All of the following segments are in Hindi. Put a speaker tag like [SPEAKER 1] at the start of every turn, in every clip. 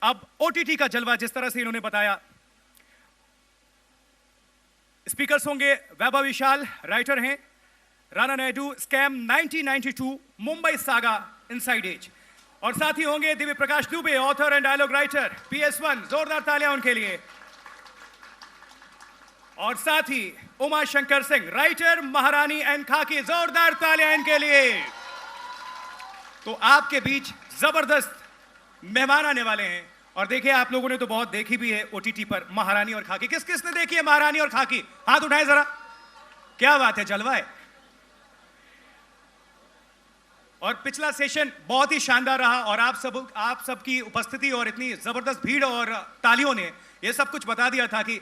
[SPEAKER 1] अब ओटीटी का जलवा जिस तरह से इन्होंने बताया, स्पीकर्स होंगे वैभव विशाल, राइटर हैं, Rana Naidu, scam 1992, Mumbai saga, inside edge, और साथ ही होंगे Divya Prakash Dubey, author and dialogue writer, PS1, जोरदार तालियां उनके लिए, और साथ ही उमा शंकर सिंह, राइटर, महारानी एंड खाकी, जोरदार तालियां इनके लिए। तो आपके बीच जबरदस्त मेहमान आने वाले हैं, और देखिए आप लोगों ने तो बहुत देखी भी है ओटीटी पर महारानी और खाकी। किस किस ने देखी है महारानी और खाकी? हाथ उठाएं जरा। क्या बात है, जलवा है। और पिछला सेशन बहुत ही शानदार रहा, और आप सबकी उपस्थिति और इतनी जबरदस्त भीड़ और तालियों ने यह सब कुछ बता दिया था कि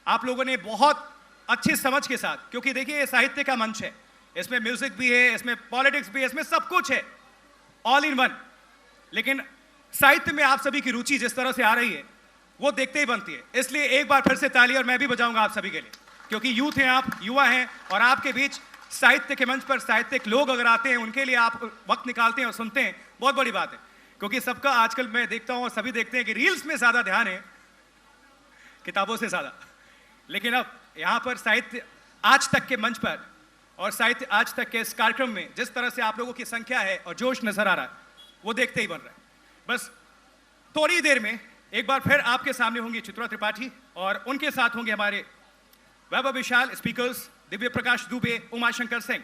[SPEAKER 1] आप लोगों ने बहुत अच्छी समझ के साथ, क्योंकि देखिए ये साहित्य का मंच है, इसमें म्यूजिक भी है, इसमें पॉलिटिक्स भी है, इसमें सब कुछ है, ऑल इन वन। लेकिन साहित्य में आप सभी की रुचि जिस तरह से आ रही है वो देखते ही बनती है। इसलिए एक बार फिर से ताली, और मैं भी बजाऊंगा आप सभी के लिए, क्योंकि यूथ हैं, आप युवा हैं, और आपके बीच साहित्य के मंच पर साहित्यिक लोग अगर आते हैं, उनके लिए आप वक्त निकालते हैं और सुनते हैं, बहुत बड़ी बात है। क्योंकि सबका आजकल मैं देखता हूं और सभी देखते हैं कि रील्स में ज्यादा ध्यान है किताबों से ज्यादा। लेकिन अब यहां पर साहित्य आज तक के मंच पर और साहित्य आज तक के इस कार्यक्रम में जिस तरह से आप लोगों की संख्या है और जोश नजर आ रहा है, वो देखते ही बन रहा है। बस थोड़ी देर में एक बार फिर आपके सामने होंगी चित्रा त्रिपाठी, और उनके साथ होंगे हमारे वैभव विशाल, speakers Divya Prakash Dubey, Uma Shankar Singh.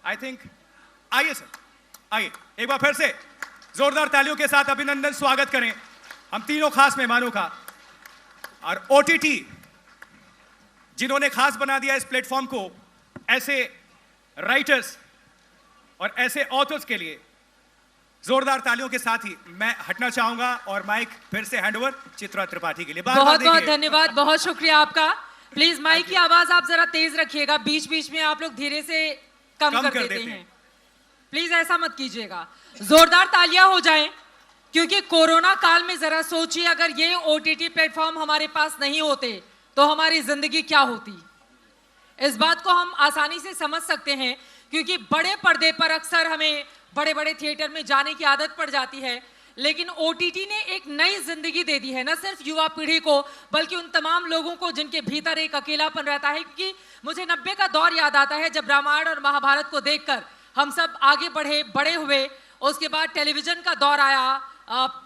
[SPEAKER 1] I think आइए सर, आइए एक बार फिर से जोरदार तालियों के साथ अभिनंदन स्वागत करें हम तीनों खास मेहमानों का। और ओटीटी जिन्होंने खास बना दिया इस प्लेटफॉर्म को ऐसे राइटर्स और ऐसे ऑथर्स के लिए जोरदार तालियों के साथ ही मैं हटना चाहूंगा, और माइक फिर से हैंडओवर चित्रा त्रिपाठी के लिए।
[SPEAKER 2] बहुत बहुत धन्यवाद, बहुत शुक्रिया आपका। प्लीज माइक की आवाज आप जरा तेज रखिएगा, बीच बीच में आप लोग धीरे से कम कर देते हैं। प्लीज ऐसा मत कीजिएगा। जोरदार तालियां हो जाएं, क्योंकि कोरोना काल में जरा सोचिए, अगर ये ओटीटी प्लेटफॉर्म हमारे पास नहीं होते तो हमारी जिंदगी क्या होती। इस बात को हम आसानी से समझ सकते हैं, क्योंकि बड़े पर्दे पर अक्सर हमें बड़े बड़े थिएटर में जाने की आदत पड़ जाती है, लेकिन ओटीटी ने एक नई जिंदगी दे दी है, न सिर्फ युवा पीढ़ी को बल्कि उन तमाम लोगों को जिनके भीतर एक अकेलापन रहता है। क्योंकि मुझे 90 का दौर याद आता है, जब रामायण और महाभारत को देखकर हम सब आगे बड़े हुए। उसके बाद टेलीविजन का दौर आया,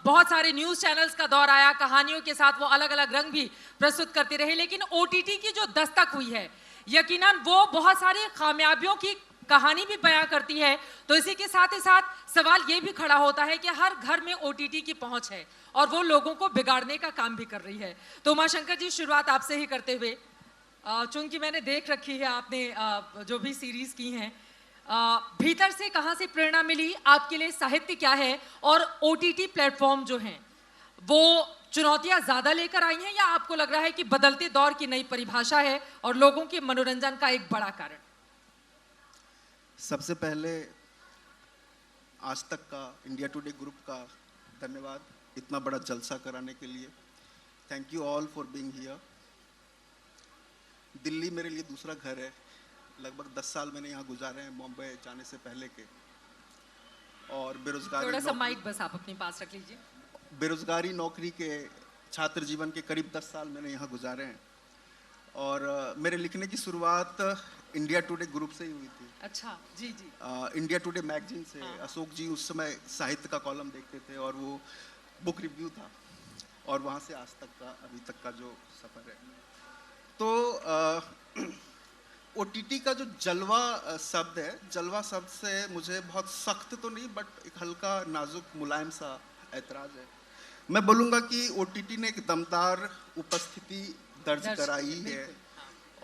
[SPEAKER 2] बहुत सारे न्यूज चैनल्स का दौर आया, कहानियों के साथ वो अलग अलग रंग भी प्रस्तुत करते रहे। लेकिन ओटीटी की जो दस्तक हुई है, यकीनन वो बहुत सारी कामयाबियों की कहानी भी बयां करती है। तो इसी के साथ ही साथ सवाल ये भी खड़ा होता है कि हर घर में ओटीटी की पहुंच है और वो लोगों को बिगाड़ने का काम भी कर रही है। तो उमाशंकर जी, शुरुआत आपसे ही करते हुए, चूंकि मैंने देख रखी है आपने जो भी सीरीज की हैं, भीतर से कहां से प्रेरणा मिली, आपके लिए साहित्य क्या है, और ओटीटी प्लेटफॉर्म जो हैं वो चुनौतियां ज्यादा लेकर आई हैं, या आपको लग रहा है कि बदलते दौर की नई परिभाषा है और लोगों के मनोरंजन का एक बड़ा कारण?
[SPEAKER 3] सबसे पहले आज तक का इंडिया टुडे ग्रुप का धन्यवाद इतना बड़ा जलसा कराने के लिए। Thank you all for being here. Delhi मेरे लिए दूसरा घर है। लगभग 10 साल मैंने यहाँ गुजारे हैं बॉम्बे जाने से पहले के। और बेरोजगारी,
[SPEAKER 2] थोड़ा सा माइक बस आप अपने पास रख लीजिए।
[SPEAKER 3] बेरोजगारी, नौकरी के छात्र जीवन के करीब 10 साल मैंने यहाँ गुजारे हैं। और मेरे लिखने की शुरुआत इंडिया टुडे ग्रुप से ही हुई थी।
[SPEAKER 2] अच्छा, जी जी।
[SPEAKER 3] इंडिया टुडे मैगजीन से।
[SPEAKER 2] हाँ।
[SPEAKER 3] अशोक जी उस समय साहित्य का कॉलम देखते थे और वो बुक रिव्यू था, और वहाँ से आज तक का, अभी तक का जो सफ़र है। तो ओटीटी का जो जलवा शब्द है, जलवा शब्द से मुझे बहुत सख्त तो नहीं, बट एक हल्का नाजुक मुलायम सा ऐतराज़ है। मैं बोलूँगा कि ओटीटी ने एक दमदार उपस्थिति दर्ज कराई है।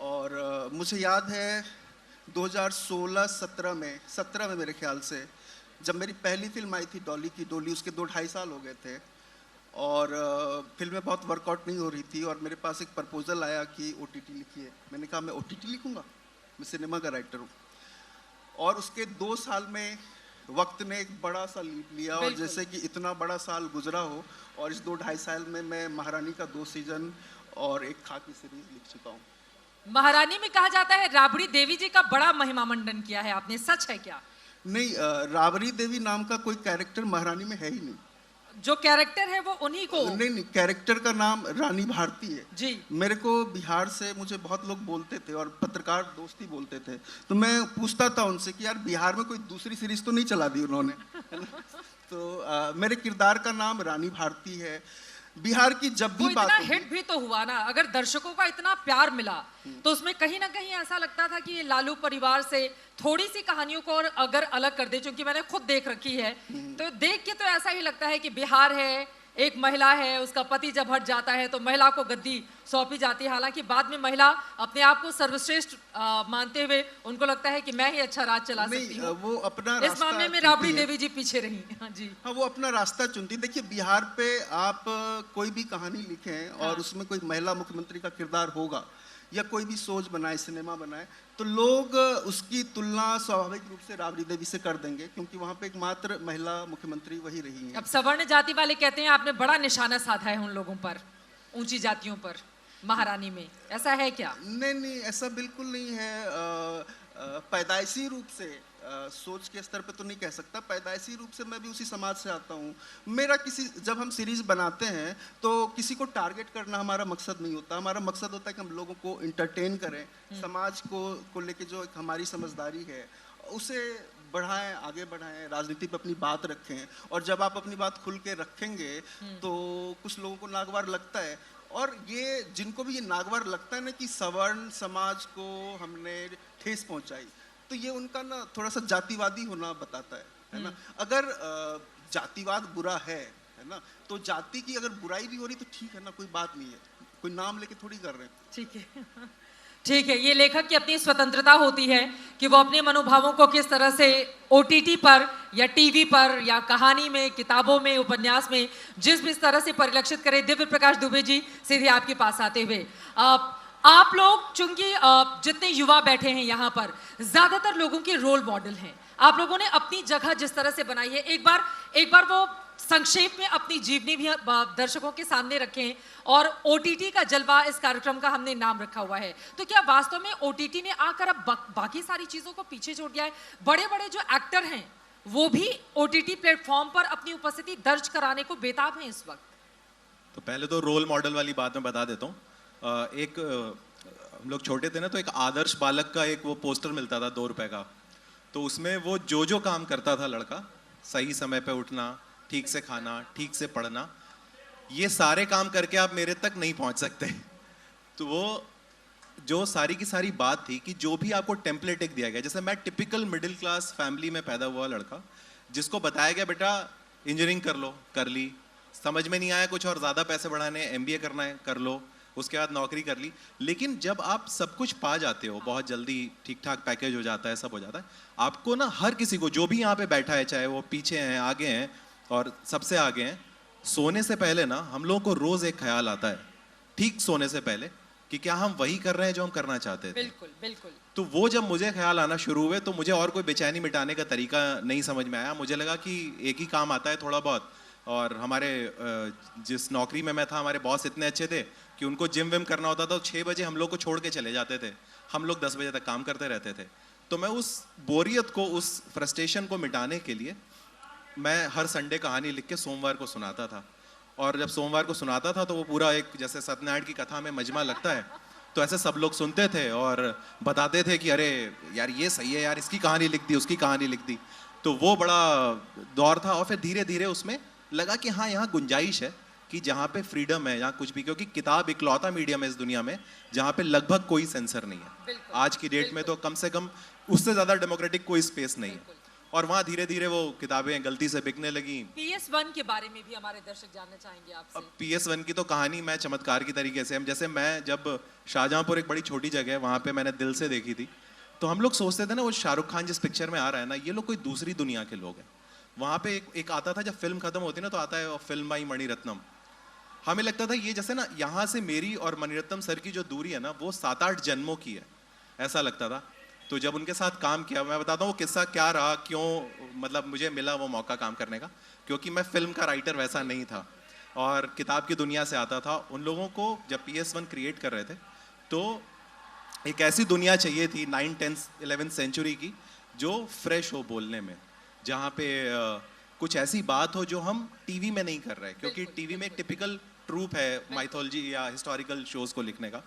[SPEAKER 3] और मुझे याद है 2016-17 में, 17 में मेरे ख्याल से, जब मेरी पहली फिल्म आई थी डॉली की डोली, उसके 2-2.5 साल हो गए थे, और फिल्में बहुत वर्कआउट नहीं हो रही थी, और मेरे पास एक प्रपोजल आया कि ओटीटी लिखिए। मैंने कहा मैं ओटीटी लिखूंगा, मैं सिनेमा का राइटर हूँ। और उसके 2 साल में वक्त ने एक बड़ा सा लीड लिया, और जैसे कि इतना बड़ा साल गुजरा हो, और इस 2-2.5 साल में मैं महारानी का 2 सीजन और एक खाकी सीरीज लिख चुका हूँ।
[SPEAKER 2] महारानी में कहा जाता है राबड़ी देवी जी का बड़ा महिमा मंडन किया है आपने, सच है क्या?
[SPEAKER 3] नहीं, राबड़ी देवी नाम का कोई कैरेक्टर महारानी में है ही नहीं।
[SPEAKER 2] जो कैरेक्टर है वो उन्हीं को।
[SPEAKER 3] नहीं, कैरेक्टर का नाम रानी भारती है
[SPEAKER 2] जी।
[SPEAKER 3] मेरे को बिहार से मुझे बहुत लोग बोलते थे और पत्रकार दोस्त ही बोलते थे, तो मैं पूछता था उनसे कि यार बिहार में कोई दूसरी सीरीज तो नहीं चला दी उन्होंने तो मेरे किरदार का नाम रानी भारती है। बिहार की जब
[SPEAKER 2] वो
[SPEAKER 3] भी बात
[SPEAKER 2] इतना
[SPEAKER 3] होगी,
[SPEAKER 2] हिट भी तो हुआ ना, अगर दर्शकों का इतना प्यार मिला तो उसमें कहीं ना कहीं ऐसा लगता था कि ये लालू परिवार से थोड़ी सी कहानियों को और अगर अलग कर दे, क्योंकि मैंने खुद देख रखी है, तो देख के तो ऐसा ही लगता है कि बिहार है, एक महिला है, उसका पति जब हट जाता है तो महिला को गद्दी सौंपी जाती है। हालांकि बाद में महिला अपने आप को सर्वश्रेष्ठ मानते हुए उनको लगता है कि मैं ही अच्छा राज चला सकती हूँ।
[SPEAKER 3] वो अपना
[SPEAKER 2] इस
[SPEAKER 3] रास्ता
[SPEAKER 2] मामले में
[SPEAKER 3] चुनती
[SPEAKER 2] राबड़ी
[SPEAKER 3] है।
[SPEAKER 2] देवी जी पीछे रही। हाँ जी।
[SPEAKER 3] हाँ, वो अपना रास्ता चुनती। देखिए बिहार पे आप कोई भी कहानी लिखें और
[SPEAKER 2] हाँ।
[SPEAKER 3] उसमें कोई महिला मुख्यमंत्री का किरदार होगा या कोई भी सोच बनाए, सिनेमा बनाए, तो लोग उसकी तुलना स्वाभाविक रूप से राबड़ी देवी से कर देंगे, क्योंकि वहाँ पे एकमात्र महिला मुख्यमंत्री वही रही हैं।
[SPEAKER 2] अब सवर्ण जाति वाले कहते हैं आपने बड़ा निशाना साधा है उन लोगों पर, ऊंची जातियों पर, महारानी में, ऐसा है क्या?
[SPEAKER 3] नहीं, ऐसा बिल्कुल नहीं है। पैदाइशी रूप से सोच के स्तर पे तो नहीं कह सकता, पैदाइशी रूप से मैं भी उसी समाज से आता हूँ। मेरा जब हम सीरीज बनाते हैं तो किसी को टारगेट करना हमारा मकसद नहीं होता। हमारा मकसद होता है कि हम लोगों को इंटरटेन करें, समाज को लेके जो एक हमारी समझदारी है उसे बढ़ाएं, आगे बढ़ाएं, राजनीति पे अपनी बात रखें। और जब आप अपनी बात खुल के रखेंगे तो कुछ लोगों को नागवार लगता है, और ये जिनको भी ये नागवार लगता है ना कि सवर्ण समाज को हमने ठेस पहुंचाई, तो ये उनका ना थोड़ा सा जातिवादी होना बताता है ना। अगर जातिवाद बुरा है ना, तो जाति की अगर बुराई भी हो रही तो ठीक है ना, कोई बात नहीं है, कोई नाम लेके थोड़ी कर रहे हैं।
[SPEAKER 2] ठीक है ठीक है, ये लेखक की अपनी स्वतंत्रता होती है कि वो अपने मनोभावों को किस तरह से ओटीटी पर या टीवी पर या कहानी में, किताबों में, उपन्यास में जिस भी तरह से परिलक्षित करे। दिव्य प्रकाश दुबे जी, सीधे आपके पास आते हुए, आप लोग चूंकि जितने युवा बैठे हैं यहाँ पर, ज्यादातर लोगों के रोल मॉडल हैं। आप लोगों ने अपनी जगह जिस तरह से बनाई है, एक बार वो संक्षेप में अपनी जीवनी भी दर्शकों के सामने रखें। और ओटीटी का जलवा इस कार्यक्रम का हमने नाम रखा हुआ है, तो क्या वास्तव में ओटीटी ने आकर अब बाकी सारी चीजों को पीछे छोड़ दिया है? बड़े बड़े जो एक्टर हैं वो भी ओटीटी प्लेटफॉर्म पर अपनी उपस्थिति दर्ज कराने को बेताब हैं इस वक्त।
[SPEAKER 4] तो पहले तो रोल मॉडल वाली बात मैं बता देता हूँ। हम लोग छोटे थे ना, तो एक आदर्श बालक का एक वो पोस्टर मिलता था 2 रुपए का, तो उसमें वो जो काम करता था लड़का, सही समय पे उठना, ठीक से खाना, ठीक से पढ़ना, ये सारे काम करके आप मेरे तक नहीं पहुंच सकते। तो वो जो सारी की सारी बात थी कि जो भी आपको टेम्पलेट एक दिया गया, जैसे मैं टिपिकल मिडिल क्लास फैमिली में पैदा हुआ लड़का, जिसको बताया गया बेटा इंजीनियरिंग कर लो, कर ली, समझ में नहीं आया कुछ और ज़्यादा पैसे बढ़ाने, एमबीए करना है कर लो, उसके बाद नौकरी कर ली। लेकिन जब आप सब कुछ पा जाते हो, बहुत जल्दी ठीक ठाक पैकेज हो जाता है, सब हो जाता है, आपको ना हर किसी को, जो भी यहाँ पे बैठा है, चाहे वो पीछे हैं, आगे हैं और सबसे आगे हैं, सोने से पहले ना हम लोगों को रोज एक ख्याल आता है, ठीक सोने से पहले, कि क्या हम वही कर रहे हैं जो हम करना चाहते थे।
[SPEAKER 2] बिल्कुल बिल्कुल।
[SPEAKER 4] तो वो जब मुझे ख्याल आना शुरू हुए तो मुझे और कोई बेचैनी मिटाने का तरीका नहीं समझ में आया। मुझे लगा कि एक ही काम आता है थोड़ा बहुत, और हमारे जिस नौकरी में मैं था, हमारे बॉस इतने अच्छे थे कि उनको जिम विम करना होता था तो 6 बजे हम लोग को छोड़ के चले जाते थे, हम लोग 10 बजे तक काम करते रहते थे। तो मैं उस बोरियत को, उस फ्रस्ट्रेशन को मिटाने के लिए मैं हर संडे कहानी लिख के सोमवार को सुनाता था। और जब सोमवार को सुनाता था तो वो पूरा एक, जैसे सत्यनारायण की कथा में मजमा लगता है, तो ऐसे सब लोग सुनते थे और बताते थे कि अरे यार ये सही है यार, इसकी कहानी लिख दी, उसकी कहानी लिख दी। तो वो बड़ा दौर था। और फिर धीरे धीरे उसमें लगा कि हाँ, यहाँ गुंजाइश है कि जहाँ पे फ्रीडम है, यहाँ कुछ भी, क्योंकि किताब इकलौता मीडियम है इस दुनिया में जहाँ पे लगभग कोई सेंसर नहीं है। आज की डेट में तो कम से कम उससे ज़्यादा डेमोक्रेटिक कोई स्पेस नहीं है। और वहाँ धीरे धीरे वो किताबें गलती से बिकने लगी।
[SPEAKER 2] PS1 के बारे में भी हमारे दर्शक जानना चाहेंगे आपसे।
[SPEAKER 4] अब PS1 की तो कहानी मैं चमत्कार की तरीके से, जैसे मैं जब शाहजहांपुर, एक बड़ी छोटी जगह है, वहाँ पे मैंने दिल से देखी थी, तो हम लोग सोचते थे ना, वो शाहरुख खान जिस पिक्चर में आ रहा है ना, ये लोग कोई दूसरी दुनिया के लोग हैं। वहाँ पे एक आता था, जब फिल्म खत्म होती ना तो आता है फिल्म बाई मणिरत्नम। हमें लगता था ये जैसे ना, यहाँ से मेरी और मणिरत्नम सर की जो दूरी है ना, वो 7-8 जन्मों की है, ऐसा लगता था। तो जब उनके साथ काम किया, मैं बताता हूँ वो किस्सा क्या रहा, क्यों मतलब मुझे मिला वो मौका काम करने का, क्योंकि मैं फिल्म का राइटर वैसा नहीं था और किताब की दुनिया से आता था। उन लोगों को जब PS1 क्रिएट कर रहे थे तो एक ऐसी दुनिया चाहिए थी 9th 10th 11th सेंचुरी की, जो फ्रेश हो बोलने में, जहाँ पे कुछ ऐसी बात हो जो हम टीवी में नहीं कर रहे, क्योंकि टीवी में एक टिपिकल ट्रूप है माइथोलॉजी या हिस्टोरिकल शोज को लिखने का।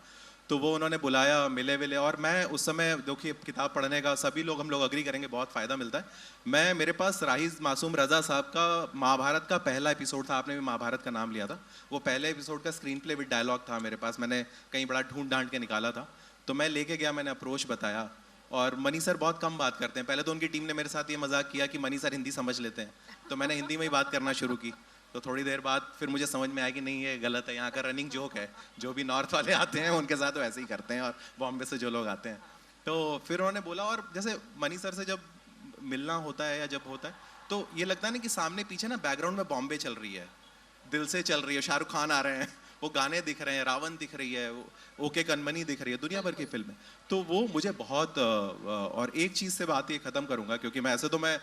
[SPEAKER 4] तो वो उन्होंने बुलाया, मिले विले, और मैं उस समय देखिए किताब पढ़ने का सभी लोग हम लोग अग्री करेंगे बहुत फ़ायदा मिलता है। मेरे पास राहिज मासूम रज़ा साहब का महाभारत का पहला एपिसोड था, आपने भी महाभारत का नाम लिया था, वो पहले एपिसोड का स्क्रीन प्ले विद डायलॉग था मेरे पास, मैंने कहीं बड़ा ढूंढ ढांड के निकाला था। तो मैं लेके गया, मैंने अप्रोच बताया, और मनी सर बहुत कम बात करते हैं। पहले तो उनकी टीम ने मेरे साथ ये मजाक किया कि मनी सर हिंदी समझ लेते हैं, तो मैंने हिंदी में ही बात करना शुरू की। तो थोड़ी देर बाद फिर मुझे समझ में आया कि नहीं, ये गलत है, यहाँ का रनिंग जोक है, जो भी नॉर्थ वाले आते हैं उनके साथ वैसे ही करते हैं, और बॉम्बे से जो लोग आते हैं। तो फिर उन्होंने बोला, और जैसे मनी सर से जब मिलना होता है या जब होता है तो ये लगता है ना कि सामने पीछे ना बैकग्राउंड में बॉम्बे चल रही है, दिल से चल रही है, शाहरुख खान आ रहे हैं, वो गाने दिख रहे हैं, रावण दिख रही है, ओके कनमनी दिख रही है, दुनिया भर की फिल्में। तो वो मुझे बहुत और एक चीज़ से बात ये ख़त्म करूँगा, क्योंकि मैं ऐसे तो मैं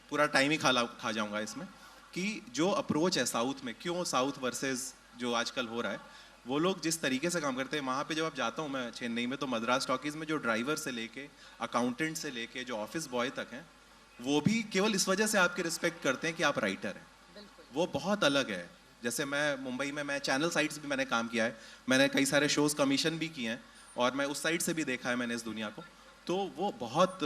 [SPEAKER 4] पूरा टाइम ही खा जाऊँगा इसमें, कि जो अप्रोच है साउथ में, क्यों साउथ वर्सेस जो आजकल हो रहा है, वो लोग जिस तरीके से काम करते हैं वहाँ पे जब आप जाता हूँ मैं चेन्नई में, तो मद्रास टॉकीज़ में जो ड्राइवर से लेके अकाउंटेंट से लेके जो ऑफिस बॉय तक हैं, वो भी केवल इस वजह से आपकी रिस्पेक्ट करते हैं कि आप राइटर हैं। वो बहुत अलग है। जैसे मैं मुंबई में, मैं चैनल साइट्स भी मैंने काम किया है, मैंने कई सारे शोज़ कमीशन भी किए हैं, और मैं उस साइड से भी देखा है मैंने इस दुनिया को। तो वो बहुत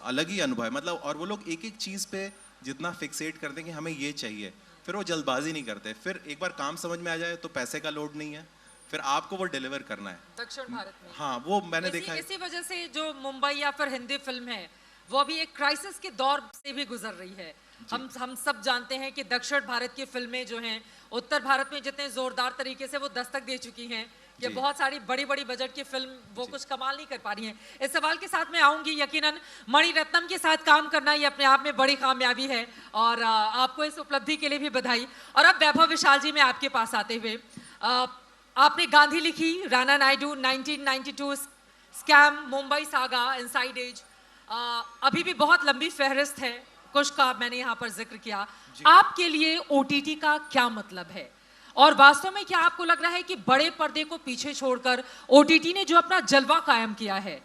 [SPEAKER 4] अलग ही अनुभव है, मतलब। और वो लोग एक एक चीज़ पे जितना फिक्सेट करते हैं कि हमें ये चाहिए, फिर वो जल्दबाजी नहीं करते, फिर एक बार काम समझ में आ जाए तो पैसे का लोड नहीं है, फिर आपको वो डिलीवर करना है।
[SPEAKER 2] दक्षिण भारत में
[SPEAKER 4] हाँ, वो मैंने देखा है।
[SPEAKER 2] इसी वजह से जो मुंबई या फिर हिंदी फिल्म है वो अभी एक क्राइसिस के दौर से भी गुजर रही है। हम सब जानते हैं कि दक्षिण भारत की फिल्में जो हैं उत्तर भारत में जितने जोरदार तरीके से वो दस्तक दे चुकी हैं कि बहुत सारी बड़ी बड़ी बजट की फिल्म वो कुछ कमाल नहीं कर पा रही हैं। इस सवाल के साथ मैं आऊंगी, यकीनन मणिरत्नम के साथ काम करना ये अपने आप में बड़ी कामयाबी है, और आपको इस उपलब्धि के लिए भी बधाई। और अब वैभव विशाल जी, मैं आपके पास आते हुए, आपने गांधी लिखी, Rana Naidu, 1992, scam, Mumbai saga, inside edge, अभी भी बहुत लंबी फहरिस्त है, कुछ का मैंने यहाँ पर जिक्र किया। आपके लिए ओटीटी का क्या मतलब है, और वास्तव में क्या आपको लग रहा है कि बड़े पर्दे को पीछे छोड़कर ओटीटी ने जो अपना जलवा कायम किया है,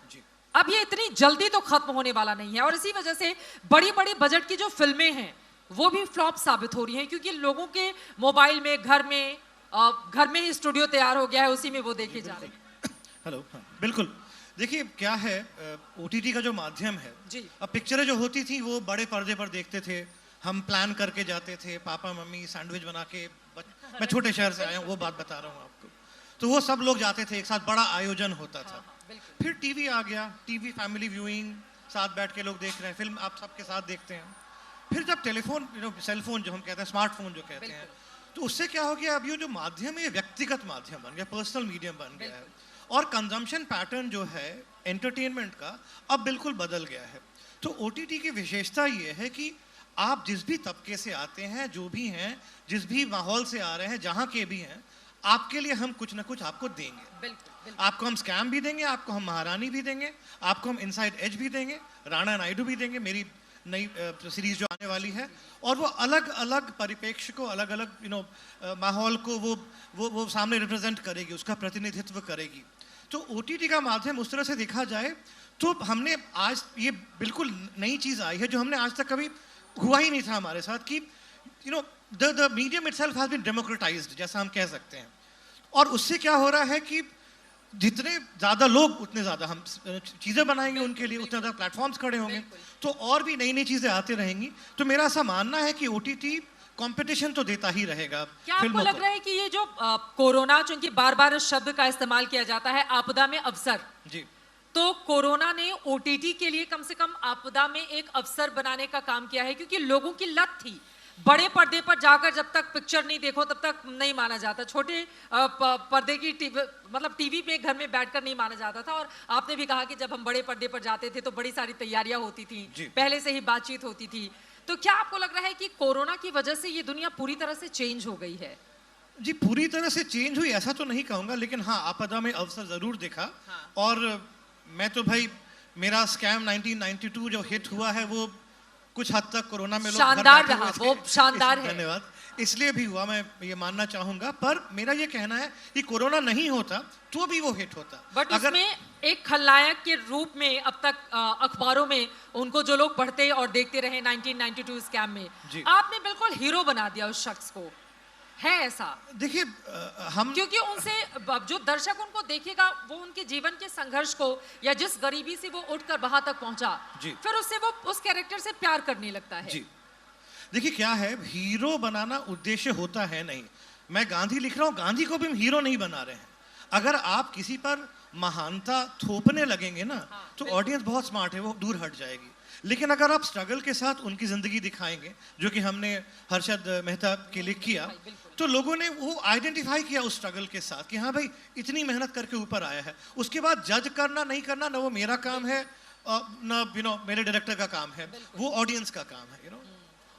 [SPEAKER 2] अब ये इतनी जल्दी तो खत्म होने वाला नहीं है, और इसी वजह से बड़ी बड़ी बजट की जो फिल्में हैं वो भी फ्लॉप साबित हो रही हैं, क्योंकि लोगों के मोबाइल में, घर में ही स्टूडियो तैयार हो गया है, उसी में वो देखे जा रहे हैं।
[SPEAKER 5] हेलो, हाँ, बिल्कुल। देखिए क्या है, ओटीटी का जो माध्यम है
[SPEAKER 2] जी,
[SPEAKER 5] अब पिक्चरें जो होती थी वो बड़े पर्दे पर देखते थे, हम प्लान करके जाते थे, पापा मम्मी सैंडविच बना के, मैं छोटे शहर से आया हूँ वो बात बता रहा हूँ आपको, तो वो सब लोग जाते थे, एक साथ बड़ा आयोजन होता था। फिर टीवी आ गया, टीवी फैमिली व्यूइंग, साथ बैठ के लोग देख रहे हैं फिल्म, आप सबके साथ देखते हैं। फिर जब टेलीफोन, सेलफोन जो हम कहते हैं, स्मार्टफोन जो कहते हैं, तो उससे क्या हो गया, अब ये जो माध्यम है ये व्यक्तिगत माध्यम बन गया, पर्सनल मीडियम बन गया है, और कंजम्पशन पैटर्न जो है एंटरटेनमेंट का अब बिल्कुल बदल गया है। तो ओटीटी की विशेषता ये है कि आप जिस भी तबके से आते हैं, जो भी हैं, जिस भी माहौल से आ रहे हैं, जहाँ के भी हैं, आपके लिए हम कुछ ना कुछ आपको देंगे।
[SPEAKER 2] बिल्कुल।
[SPEAKER 5] आपको हम स्कैम भी देंगे, आपको हम महारानी भी देंगे, आपको हम इनसाइड एज भी देंगे, राणा नायडू भी देंगे, मेरी नई सीरीज जो आने वाली है, और वो अलग अलग परिप्रेक्ष्य को, अलग अलग माहौल को वो सामने रिप्रेजेंट करेगी, उसका प्रतिनिधित्व करेगी। तो ओटीटी का माध्यम उस तरह से देखा जाए तो हमने आज ये बिल्कुल नई चीज़ आई है जो हमने आज तक कभी हुआ ही नहीं था हमारे साथ, कि the medium itself has been democratised, जैसा हम कह सकते हैं। और उससे क्या हो रहा है कि जितने ज़्यादा लोग उतने ज़्यादा हम चीज़ें बनाएंगे, उनके लिए उतने ज़्यादा प्लेटफॉर्म्स खड़े होंगे, तो और भी नई नई चीज़ें आती रहेंगी। तो मेरा ऐसा मानना है कि ओटीटी कंपटीशन तो देता ही रहेगा।
[SPEAKER 2] क्या आपको लग रहा है कि ये जो कोरोना, चूंकि बार बार इस शब्द का इस्तेमाल किया जाता है, आपदा में अवसर,
[SPEAKER 5] जी,
[SPEAKER 2] तो कोरोना ने ओटीटी के लिए कम से कम आपदा में एक अवसर बनाने का काम किया है, क्योंकि लोगों की लत थी, बड़े पर्दे पर जाकर जब तक पिक्चर नहीं देखो तब तक नहीं माना जाता, छोटे पर्दे की मतलब टीवी पे घर में बैठकर नहीं माना जाता था। और आपने भी कहा कि जब हम बड़े पर्दे पर जाते थे तो बड़ी सारी तैयारियां होती थी, पहले से ही बातचीत होती थी। तो क्या आपको लग रहा है कि कोरोना की वजह से ये दुनिया पूरी तरह से चेंज हो गई है?
[SPEAKER 5] जी, पूरी तरह से चेंज हुई ऐसा तो नहीं कहूँगा, लेकिन हाँ, आपदा में अवसर ज़रूर देखा। और मैं तो भाई, मेरा स्कैम 1992 जो हिट हुआ है वो कुछ हद तक कोरोना में लोग
[SPEAKER 2] शानदार रहा, वो शानदार है।
[SPEAKER 5] धन्यवाद। इसलिए भी हुआ, मैं ये मानना चाहूंगा। पर मेरा ये कहना है कि कोरोना नहीं होता तो भी वो हिट होता।
[SPEAKER 2] बट उसमें एक खलनायक के रूप में अब तक अखबारों में उनको जो लोग पढ़ते और देखते रहे 1992 स्कैम में, आपने बिल्कुल हीरो बना दिया उस शख्स को, है ऐसा?
[SPEAKER 5] देखिए हम,
[SPEAKER 2] क्योंकि उनसे जो दर्शक उनको देखेगा वो उनके जीवन के संघर्ष को या जिस गरीबी से वो उठकर वहां तक पहुंचा, फिर उससे वो उस कैरेक्टर से प्यार करने लगता है।
[SPEAKER 5] जी देखिए क्या है, हीरो बनाना उद्देश्य होता है नहीं। मैं गांधी लिख रहा हूँ, गांधी को भी हम हीरो नहीं बना रहे हैं। अगर आप किसी पर महानता थोपने लगेंगे ना, तो ऑडियंस बहुत स्मार्ट है, वो दूर हट जाएगी। लेकिन अगर आप स्ट्रगल के साथ उनकी जिंदगी दिखाएंगे, जो कि हमने हर्षद मेहता के लिए किया, तो लोगों ने वो आइडेंटिफाई किया उस स्ट्रगल के साथ कि हाँ भाई इतनी मेहनत करके ऊपर आया है। उसके बाद जज करना नहीं करना ना वो मेरा काम है, ना मेरे डायरेक्टर का काम है, वो ऑडियंस का काम है।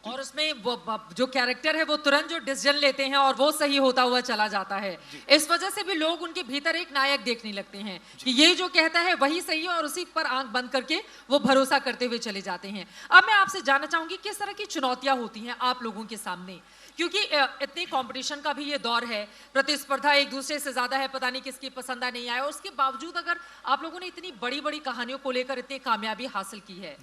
[SPEAKER 2] और उसमें वो जो कैरेक्टर है वो तुरंत जो डिसीजन लेते हैं और वो सही होता हुआ चला जाता है। इस वजह से भी लोग उनके भीतर एक नायक देखने लगते हैं कि ये जो कहता है वही सही है, और उसी पर आंख बंद करके वो भरोसा करते हुए चले जाते हैं। अब मैं आपसे जानना चाहूंगी किस तरह की चुनौतियां होती हैं आप लोगों के सामने, क्योंकि इतने कंपटीशन का भी ये दौर है, प्रतिस्पर्धा एक दूसरे से ज्यादा है, पता नहीं किसकी पसंद नहीं आया। उसके बावजूद अगर आप लोगों ने इतनी बड़ी बड़ी कहानियों को लेकर इतनी कामयाबी हासिल की है,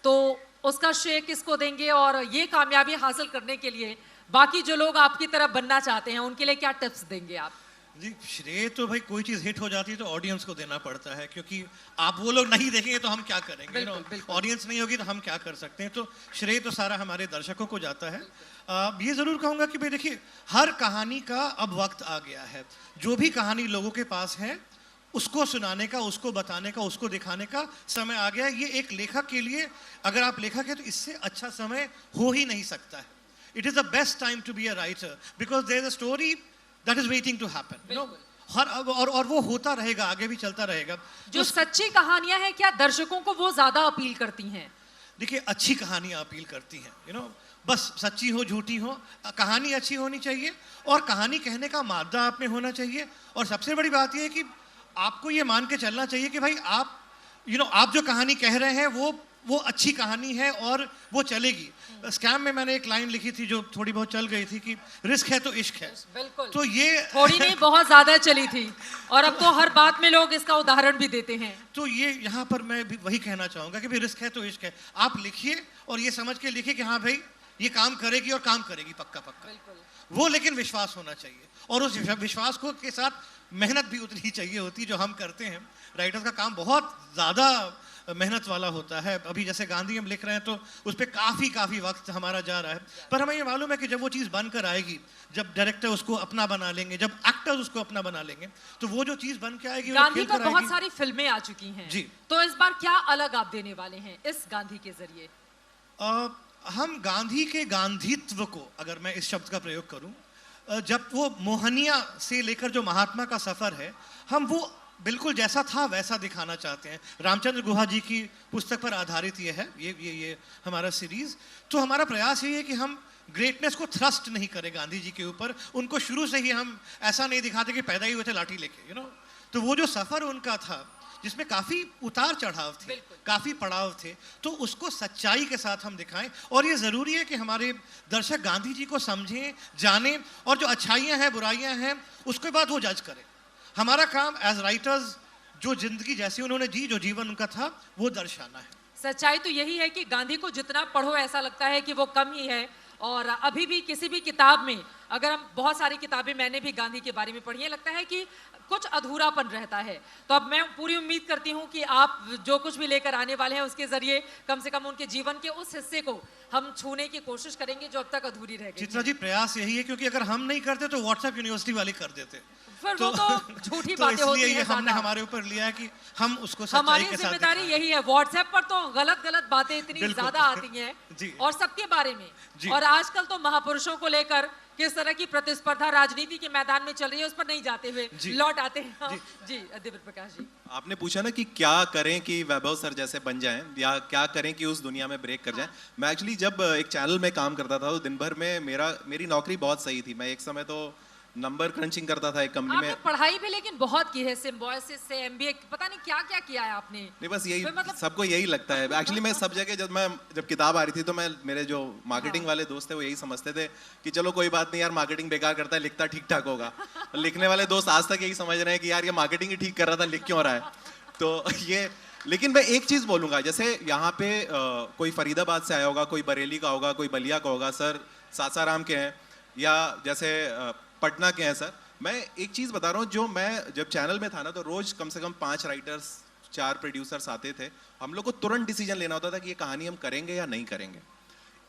[SPEAKER 2] तो उसका श्रेय किसको देंगे? और ये कामयाबी हासिल करने के लिए बाकी जो लोग आपकी तरफ बनना चाहते हैं उनके लिए क्या टिप्स देंगे आप?
[SPEAKER 5] जी श्रेय तो भाई कोई चीज हिट हो जाती है तो ऑडियंस को देना पड़ता है, क्योंकि आप वो लोग नहीं देखेंगे तो हम क्या करेंगे? ऑडियंस नहीं होगी तो हम क्या कर सकते हैं? तो श्रेय तो सारा हमारे दर्शकों को जाता है। ये जरूर कहूंगा कि भाई देखिए, हर कहानी का अब वक्त आ गया है। जो भी कहानी लोगों के पास है उसको सुनाने का, उसको बताने का, उसको दिखाने का समय आ गया है। ये एक लेखक के लिए, अगर आप लेखक हैं तो इससे अच्छा समय हो ही नहीं सकता है। It is the best time to be a writer, because there is a story that is waiting to happen, और वो होता रहेगा, आगे भी चलता रहेगा।
[SPEAKER 2] जो सच्ची कहानियां हैं, क्या दर्शकों को वो ज्यादा अपील करती हैं?
[SPEAKER 5] देखिए अच्छी कहानियां अपील करती हैं, बस सच्ची हो झूठी हो, कहानी अच्छी होनी चाहिए और कहानी कहने का मादा आप में होना चाहिए। और सबसे बड़ी बात यह है कि आपको ये मान के चलना चाहिए कि भाई आप आप जो कहानी कह रहे हैं वो अच्छी कहानी है और वो चलेगी। स्कैम में मैंने एक लाइन लिखी थी जो थोड़ी बहुत चल गई थी कि रिस्क है तो इश्क है।
[SPEAKER 2] बिल्कुल।
[SPEAKER 5] तो ये
[SPEAKER 2] थोड़ी नहीं बहुत ज्यादा चली थी, और अब तो हर बात में लोग इसका उदाहरण भी देते हैं।
[SPEAKER 5] तो ये यहाँ पर मैं भी वही कहना चाहूंगा कि भाई रिस्क है तो इश्क है। आप लिखिए और ये समझ के लिखिए कि हाँ भाई ये काम करेगी और काम करेगी पक्का पक्का। वो लेकिन विश्वास होना चाहिए, और उस विश्वास को के साथ मेहनत भी उतनी ही चाहिए होती जो हम करते हैं। राइटर्स का काम बहुत ज़्यादा मेहनत वाला होता है। अभी जैसे गांधी हम लिख रहे हैं तो उस पर काफ़ी वक्त हमारा जा रहा है, पर हमें ये मालूम है कि जब वो चीज़ बनकर आएगी, जब डायरेक्टर उसको अपना बना लेंगे, जब एक्टर्स उसको अपना बना लेंगे, तो वो जो चीज़ बन के आएगी,
[SPEAKER 2] गांधी पर बहुत सारी फिल्में आ चुकी हैं
[SPEAKER 5] जी।
[SPEAKER 2] तो इस बार क्या अलग आप देने वाले हैं इस गांधी के जरिए?
[SPEAKER 5] हम गांधी के गांधीत्व को, अगर मैं इस शब्द का प्रयोग करूं, जब वो मोहनिया से लेकर जो महात्मा का सफर है, हम वो बिल्कुल जैसा था वैसा दिखाना चाहते हैं। रामचंद्र गुहा जी की पुस्तक पर आधारित ये है, ये हमारा सीरीज। तो हमारा प्रयास ये है कि हम ग्रेटनेस को थ्रस्ट नहीं करें गांधी जी के ऊपर। उनको शुरू से ही हम ऐसा नहीं दिखाते कि पैदा ही हुए थे लाठी लेके, तो वो जो सफर उनका था जिसमें काफी उतार चढ़ाव थे, काफी पड़ाव थे, तो उसको सच्चाई के साथ हम दिखाएं। और ये जरूरी है कि हमारे दर्शक गांधी जी को समझें, जानें, और जो अच्छाइयां हैं, बुराइयां हैं, उसके बाद वो जज करें। हमारा काम एज राइटर्स जो जिंदगी जैसी उन्होंने जी, जो जीवन उनका था, वो दर्शाना है।
[SPEAKER 2] सच्चाई तो यही है कि गांधी को जितना पढ़ो ऐसा लगता है कि वो कम ही है। और अभी भी किसी भी किताब में, अगर हम, बहुत सारी किताबें मैंने भी गांधी के बारे में पढ़ी है, लगता है कि कुछ अधूरापन रहता है। तो अब मैं पूरी उम्मीद करती हूँ कि आप जो कुछ भी लेकर आने वाले हैं उसके जरिए कम से कम उनके जीवन के उस हिस्से को हम छूने की कोशिश करेंगे जो अब तक अधूरी रह गई।
[SPEAKER 5] चित्रा जी प्रयास यही है, क्योंकि अगर हम नहीं करते तो व्हाट्सएप यूनिवर्सिटी वाले कर देते,
[SPEAKER 2] फिर वो तो झूठी बातें होती
[SPEAKER 5] इसलिए
[SPEAKER 2] हैं।
[SPEAKER 5] हमने हमारे ऊपर लिया है कि हम उसको सच्चाई
[SPEAKER 2] हमारी
[SPEAKER 5] के साथ
[SPEAKER 2] जिम्मेदारी यही है। व्हाट्सएप पर तो गलत बातें इतनी ज्यादा आती हैं और सबके बारे में, और आजकल तो महापुरुषों को लेकर किस तरह की प्रतिस्पर्धा राजनीति के मैदान में चल रही है उस पर नहीं जाते हुए लौट आते हैं। जी दिव्य प्रकाश जी, आपने
[SPEAKER 4] पूछा ना कि क्या करें कि वैभव सर जैसे बन जाएं, या क्या करें कि उस दुनिया में ब्रेक कर जाएं। मैं एक्चुअली जब एक चैनल में काम करता था तो दिन भर में मेरी नौकरी बहुत सही थी। मैं एक समय तो नंबर क्रंचिंग करता था एक कंपनी
[SPEAKER 2] आपने
[SPEAKER 4] में।
[SPEAKER 2] पढ़ाई भी लेकिन बहुत की है, सिम्बोयसिस से एमबीए, पता नहीं क्या क्या किया है आपने।
[SPEAKER 4] नहीं बस यही,
[SPEAKER 2] फिर मतलब
[SPEAKER 4] सबको यही लगता है एक्चुअली। मैं सब जगह जब किताब आ रही थी तो मैं, मेरे जो मार्केटिंग वाले दोस्त थे वो यही समझते थे कि चलो कोई बात नहीं यार, मार्केटिंग बेकार करता है, लिखता ठीक ठाक होगा। लिखने वाले दोस्त आज तक यही समझ रहे हैं कि यार ये मार्केटिंग ही ठीक कर रहा था, लिख क्यों रहा है। तो ये, लेकिन मैं एक चीज बोलूंगा, जैसे यहाँ पे कोई फरीदाबाद से आया होगा, कोई बरेली का होगा, कोई बलिया का होगा, सर सासाराम के हैं, या जैसे पटना के हैं सर। मैं एक चीज बता रहा हूँ, जो मैं जब चैनल में था ना, तो रोज कम से कम 5 राइटर्स 4 प्रोड्यूसर्स आते थे। हम लोग को तुरंत डिसीजन लेना होता था कि ये कहानी हम करेंगे या नहीं करेंगे।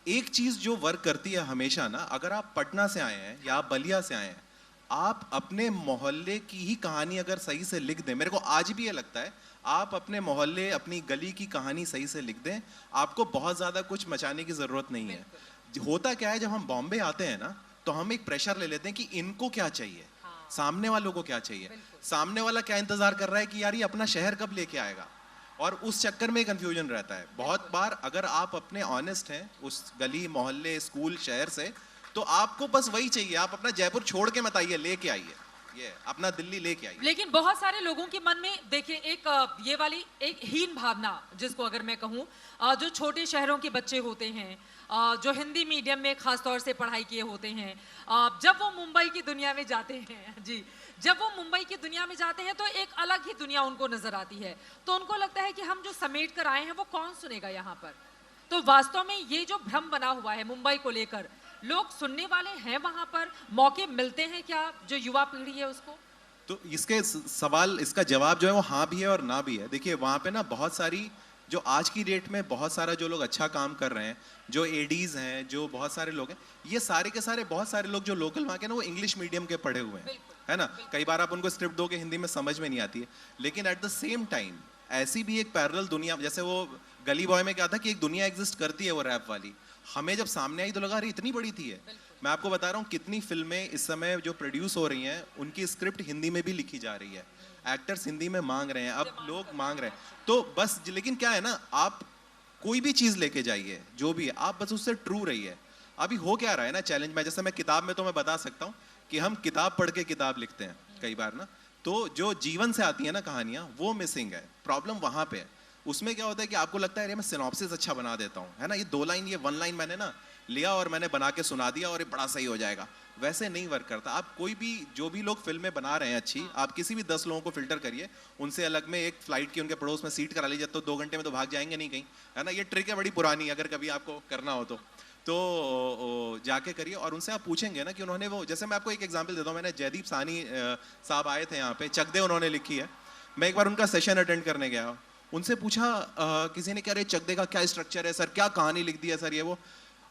[SPEAKER 4] एक चीज जो वर्क करती है हमेशा ना, अगर आप पटना से आए हैं या आप बलिया से आए हैं, आप अपने मोहल्ले की ही कहानी अगर सही से लिख दें, मेरे को आज भी ये लगता है, आप अपने मोहल्ले, अपनी गली की कहानी सही से लिख दें, आपको बहुत ज्यादा कुछ मचाने की जरूरत नहीं है। होता क्या है, जब हम बॉम्बे आते हैं ना, तो हम एक प्रेशर ले लेते हैं कि इनको क्या चाहिए, सामने वालों को क्या चाहिए, सामने वाला क्या इंतजार कर रहा है कि यार ये अपना शहर कब लेके आएगा, और उस चक्कर में कंफ्यूजन रहता है। बहुत बार अगर आप अपने ऑनेस्ट हैं उस गली, मोहल्ले, स्कूल, शहर से, तो आपको बस वही चाहिए। आप अपना जयपुर छोड़ के मत आइए, लेके आइए, ये अपना दिल्ली लेके आइए।
[SPEAKER 2] लेकिन बहुत सारे लोगों के मन में देखिए एक ये वाली एक हीन भावना, जिसको अगर मैं कहूँ, जो छोटे शहरों के बच्चे होते हैं, जो हिंदी मीडियम में खास तौर से पढ़ाई किए होते हैं, जब वो मुंबई की दुनिया में जाते हैं जी, जब वो मुंबई की दुनिया में जाते हैं तो एक अलग ही दुनिया उनको नजर आती है। तो उनको लगता है कि हम जो समेट कर आए हैं वो कौन सुनेगा यहाँ पर। तो वास्तव में ये जो भ्रम बना हुआ है मुंबई को लेकर, लोग सुनने वाले हैं वहां पर, मौके मिलते हैं क्या जो युवा पीढ़ी है उसको?
[SPEAKER 4] तो इसके सवाल, इसका जवाब जो है वो हाँ भी है और ना भी है। देखिए वहाँ पे ना बहुत सारी, जो आज की डेट में बहुत सारा जो लोग अच्छा काम कर रहे हैं, जो एडीज हैं, जो बहुत सारे लोग हैं, ये सारे के सारे, बहुत सारे लोग जो लोकल वहाँ के ना, वो इंग्लिश मीडियम के पढ़े हुए हैं, है ना। कई बार आप उनको स्क्रिप्ट दोगे हिंदी में समझ में नहीं आती है, लेकिन एट द सेम टाइम ऐसी भी एक पैरेलल दुनिया, जैसे वो गली बॉय में क्या था कि एक दुनिया एग्जिस्ट करती है वो रैप वाली, हमें जब सामने आई तो लगा अरे इतनी बड़ी थी है। मैं आपको बता रहा हूँ कितनी फिल्में इस समय जो प्रोड्यूस हो रही हैं, उनकी स्क्रिप्ट हिंदी में भी लिखी जा रही है, एक्टर्स हिंदी में मांग रहे हैं, अब लोग मांग रहे हैं। तो बस, लेकिन क्या है ना, आप कोई भी चीज लेके जाइए, जो भी है, आप बस उससे ट्रू रहिए। अभी हो क्या रहा है ना चैलेंज में, जैसे मैं किताब में तो मैं बता सकता हूँ कि हम किताब पढ़ के किताब लिखते हैं कई बार ना, तो जो जीवन से आती है ना कहानियां, वो मिसिंग है। प्रॉब्लम वहां पे है। उसमें क्या होता है कि आपको लगता है अरे मैं सिनॉप्सिस अच्छा बना देता हूँ, है ना, ये 2 लाइन, ये 1 लाइन मैंने ना लिया और मैंने बना के सुना दिया और ये बड़ा सही हो जाएगा। वैसे नहीं वर्क करता। आप कोई भी, जो भी लोग फिल्में बना रहे हैं अच्छी, आप किसी भी 10 लोगों को फिल्टर करिए, उनसे अलग में एक फ्लाइट की उनके पड़ोस में सीट करा लीजिए, तो 2 घंटे में तो भाग जाएंगे नहीं कहीं, है ना। ये ट्रिक है बड़ी पुरानी, अगर कभी आपको करना हो तो जाके करिए और उनसे आप पूछेंगे ना कि उन्होंने वो, जैसे मैं आपको एक एग्जांपल देता हूँ, मैंने जयदीप साहनी साहब आए थे यहाँ पे, चक दे उन्होंने लिखी है। मैं एक बार उनका सेशन अटेंड करने गया, उनसे पूछा किसी ने, क्या रे चक दे का क्या स्ट्रक्चर है सर, क्या कहानी लिख दी है सर, ये वो।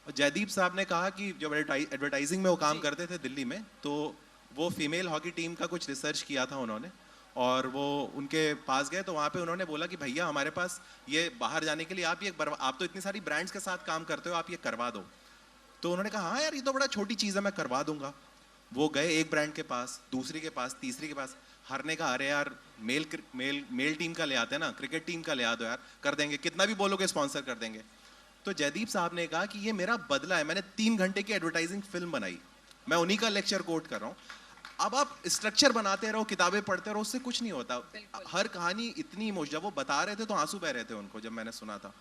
[SPEAKER 4] जयदीप साहब ने कहा कि जब एडवर्टाइजिंग में वो काम करते थे दिल्ली में, तो वो फीमेल हॉकी टीम का कुछ रिसर्च किया था उन्होंने, और वो उनके पास गए तो वहाँ पे उन्होंने बोला कि भैया हमारे पास ये बाहर जाने के लिए आप तो इतनी सारी ब्रांड्स के साथ काम करते हो, आप ये करवा दो। तो उन्होंने कहा हाँ यार ये तो बड़ा छोटी चीज़ है, मैं करवा दूंगा। वो गए एक ब्रांड के पास, दूसरी के पास, तीसरी के पास, हर ने कहा अरे यार मेल टीम का ले आते हैं ना, क्रिकेट टीम का ले आ दो यार, कर देंगे, कितना भी बोलोगे स्पॉन्सर कर देंगे। तो जयदीप साहब ने कहा कि ये मेरा बदला है, मैंने 3 घंटे की एडवर्टाइजिंग फिल्म बनाई, मैं उन्हीं का लेक्चर कोट कर रहा हूँ। अब आप स्ट्रक्चर बनाते रहो, किताबें पढ़ते रहो, उससे कुछ नहीं होता। हर कहानी इतनी इमोशनल, जब वो बता रहे थे तो आंसू बह रहे थे उनको जब मैंने सुना था।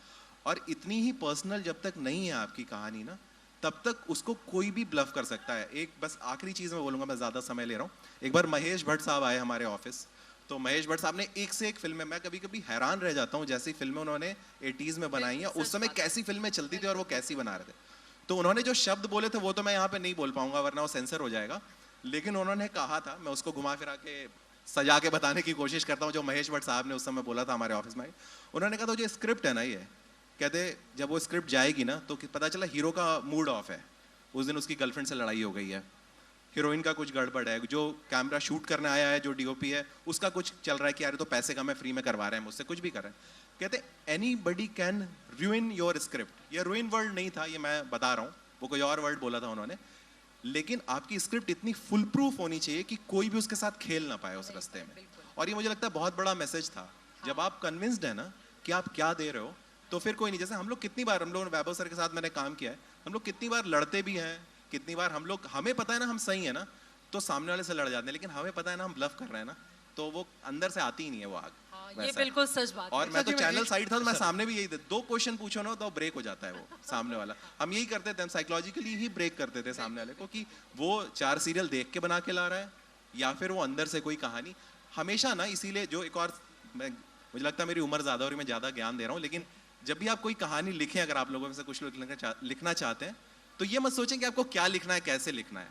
[SPEAKER 4] और इतनी ही पर्सनल जब तक नहीं है आपकी कहानी ना, तब तक उसको कोई भी ब्लफ कर सकता है। एक बस आखिरी चीज़ मैं बोलूँगा, मैं ज़्यादा समय ले रहा हूँ। एक बार महेश भट्ट साहब आए हमारे ऑफिस, तो महेश भट्ट साहब ने एक से एक फिल्में, मैं कभी कभी हैरान रह जाता हूँ जैसी फिल्में उन्होंने 80s में बनाई हैं, उस समय कैसी फिल्में चलती थी और वो कैसी बना रहे थे। तो उन्होंने जो शब्द बोले थे वो तो मैं यहाँ पे नहीं बोल पाऊंगा वरना वो सेंसर हो जाएगा, लेकिन उन्होंने कहा था, मैं उसको घुमा फिरा के सजा के बताने की कोशिश करता हूँ, जो महेश भट्ट साहब ने उस समय बोला था हमारे ऑफिस में। उन्होंने कहा था जो स्क्रिप्ट है ना, ये कहते जब वो स्क्रिप्ट जाएगी ना तो पता चला हीरो का मूड ऑफ है, उस दिन उसकी गर्लफ्रेंड से लड़ाई हो गई है, हीरोइन का कुछ गड़बड़ है, जो कैमरा शूट करने आया है, जो डीओपी है, उसका कुछ चल रहा है कि यार तो पैसे का मैं फ्री में करवा रहे हैं मुझसे, कुछ भी कर रहे हैं। कहते एनीबडी कैन रूइन योर स्क्रिप्ट। ये रूइन वर्ड नहीं था, ये मैं बता रहा हूँ, वो कोई और वर्ड बोला था उन्होंने, लेकिन आपकी स्क्रिप्ट इतनी फुल प्रूफ होनी चाहिए कि कोई भी उसके साथ खेल ना पाए उस रास्ते में। और ये मुझे लगता है बहुत बड़ा मैसेज था। जब आप कन्विंस्ड है ना कि आप क्या दे रहे हो, तो फिर कोई नहीं। जैसे हम लोग कितनी बार, हम लोग वैभव सर के साथ मैंने काम किया है, हम लोग कितनी बार लड़ते भी हैं, कितनी बार हम लोग, हमें पता है ना हम सही है ना, तो सामने वाले से लड़ जाते हैं, लेकिन हमें पता है ना हम ब्लफ कर रहे हैं ना, तो वो अंदर से आती ही नहीं है वो आग।
[SPEAKER 2] हाँ, ये
[SPEAKER 4] वैसा है।
[SPEAKER 2] बिल्कुल सच बात
[SPEAKER 4] और
[SPEAKER 2] है।
[SPEAKER 4] मैं तो
[SPEAKER 5] सच में
[SPEAKER 4] चैनल
[SPEAKER 5] एक-
[SPEAKER 4] साइड था तो मैं सामने भी यही थे, 2 क्वेश्चन पूछो ना तो ब्रेक हो जाता है वो सामने वाला। हम यही करते थे, हम साइकोलॉजिकली ही ब्रेक करते थे सामने वाले को कि वो 4 सीरियल देख के बना के ला रहा है या फिर वो अंदर से कोई कहानी। हमेशा ना इसीलिए जो एक और मुझे लगता है मेरी उम्र ज्यादा और मैं ज्यादा ज्ञान दे रहा हूँ, लेकिन जब भी आप कोई कहानी लिखें, अगर आप लोगों में से कुछ लोग लिखना चाहते हैं तो ये मत सोचें कि आपको क्या लिखना है, कैसे लिखना है।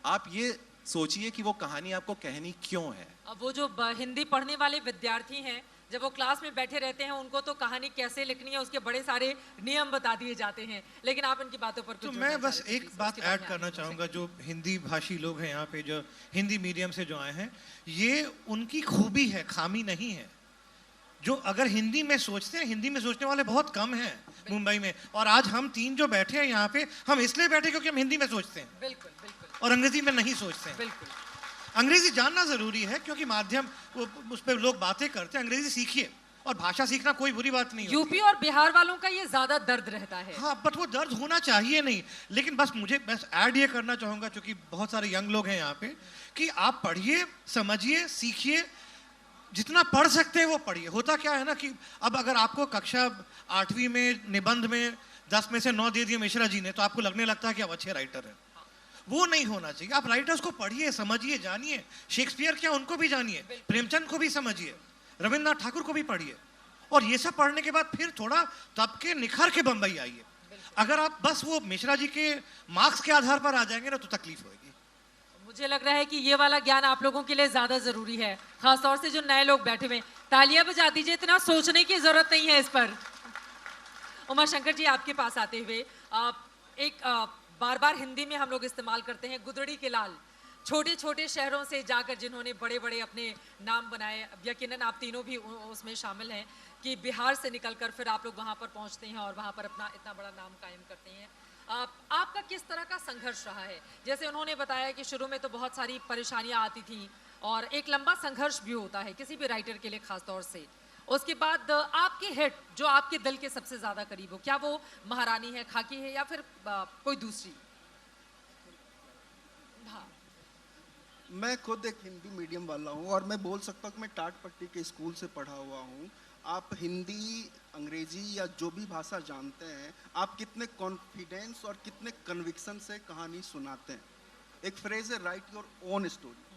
[SPEAKER 4] आप ये सोचिए कि वो कहानी आपको कहनी क्यों है।
[SPEAKER 2] अब वो जो हिंदी पढ़ने वाले विद्यार्थी हैं, जब वो क्लास में बैठे रहते हैं, उनको तो कहानी कैसे लिखनी है उसके बड़े सारे नियम बता दिए जाते हैं, लेकिन आप इनकी बातों पर
[SPEAKER 5] तो
[SPEAKER 2] कुछ
[SPEAKER 5] मैं
[SPEAKER 2] जोड़ना
[SPEAKER 5] बस
[SPEAKER 2] चाह रहे थे,
[SPEAKER 5] एक
[SPEAKER 2] please,
[SPEAKER 5] बात
[SPEAKER 2] उसके बाद
[SPEAKER 5] ऐड
[SPEAKER 2] में
[SPEAKER 5] करना
[SPEAKER 2] आगे
[SPEAKER 5] चाहूँगा, जो हिंदी भाषी लोग हैं यहाँ पे, जो हिंदी मीडियम से जो आए हैं, ये उनकी खूबी है, खामी नहीं है। जो अगर हिंदी में सोचते हैं, हिंदी में सोचने वाले बहुत कम हैं मुंबई में, और आज हम 3 जो बैठे हैं यहाँ पे, हम इसलिए बैठे क्योंकि हम हिंदी में सोचते हैं
[SPEAKER 2] बिल्कुल बिल्कुल
[SPEAKER 5] और अंग्रेजी में नहीं सोचते हैं।
[SPEAKER 2] बिल्कुल।
[SPEAKER 5] अंग्रेजी जानना जरूरी है क्योंकि माध्यम उस पर लोग बातें करते हैं। अंग्रेजी सीखिए, और भाषा सीखना कोई बुरी बात नहीं होती
[SPEAKER 2] यूपी और बिहार वालों का ये ज्यादा दर्द रहता है।
[SPEAKER 5] हाँ, बट वो दर्द होना चाहिए नहीं। लेकिन बस मुझे बस ऐड ये करना चाहूँगा, क्योंकि बहुत सारे यंग लोग हैं यहाँ पे, कि आप पढ़िए, समझिए, सीखिए, जितना पढ़ सकते हैं वो पढ़िए। होता क्या है ना कि अब अगर आपको कक्षा 8वीं में निबंध में 10 में से 9 दे दिए मिश्रा जी ने, तो आपको लगने लगता है कि आप अच्छे राइटर हैं। वो नहीं होना चाहिए। आप राइटर्स को पढ़िए, समझिए, जानिए। शेक्सपियर क्या, उनको भी जानिए, प्रेमचंद को भी समझिए, रविन्द्रनाथ ठाकुर को भी पढ़िए, और ये सब पढ़ने के बाद फिर थोड़ा तब के निखर के बम्बई आइए। अगर आप बस वो मिश्रा जी के मार्क्स के आधार पर आ जाएंगे ना, तो तकलीफ होगी।
[SPEAKER 2] मुझे लग रहा है कि ये वाला ज्ञान आप लोगों के लिए ज्यादा जरूरी है, खासतौर से जो नए लोग बैठे हुए हैं। तालियां बजा दीजिए, इतना सोचने की जरूरत नहीं है इस पर। उमा शंकर जी, आपके पास आते हुए बार बार हिंदी में हम लोग इस्तेमाल करते हैं गुदड़ी के लाल। छोटे छोटे शहरों से जाकर जिन्होंने बड़े बड़े अपने नाम बनाए, यकीनन आप तीनों भी उसमें शामिल हैं, कि बिहार से निकलकर फिर आप लोग वहाँ पर पहुँचते हैं और वहाँ पर अपना इतना बड़ा नाम कायम करते हैं। आपका किस तरह का संघर्ष रहा है? जैसे उन्होंने बताया कि शुरू में तो बहुत सारी परेशानियां आती थी और एक लंबा संघर्ष भी होता है किसी भी राइटर के लिए खास तौर से। उसके बाद आपके हिट जो आपके दिल के सबसे ज्यादा करीब हो, क्या वो महारानी है, खाकी है, या फिर कोई दूसरी? हाँ,
[SPEAKER 3] मैं खुद एक हिंदी मीडियम वाला हूँ और मैं बोल सकता हूँ कि मैं टाट पट्टी के स्कूल से पढ़ा हुआ हूँ। आप हिंदी, अंग्रेजी या जो भी भाषा जानते हैं, आप कितने कॉन्फिडेंस और कितने कन्विक्शन से कहानी सुनाते हैं। एक फ्रेज है, राइट योर ओन स्टोरी।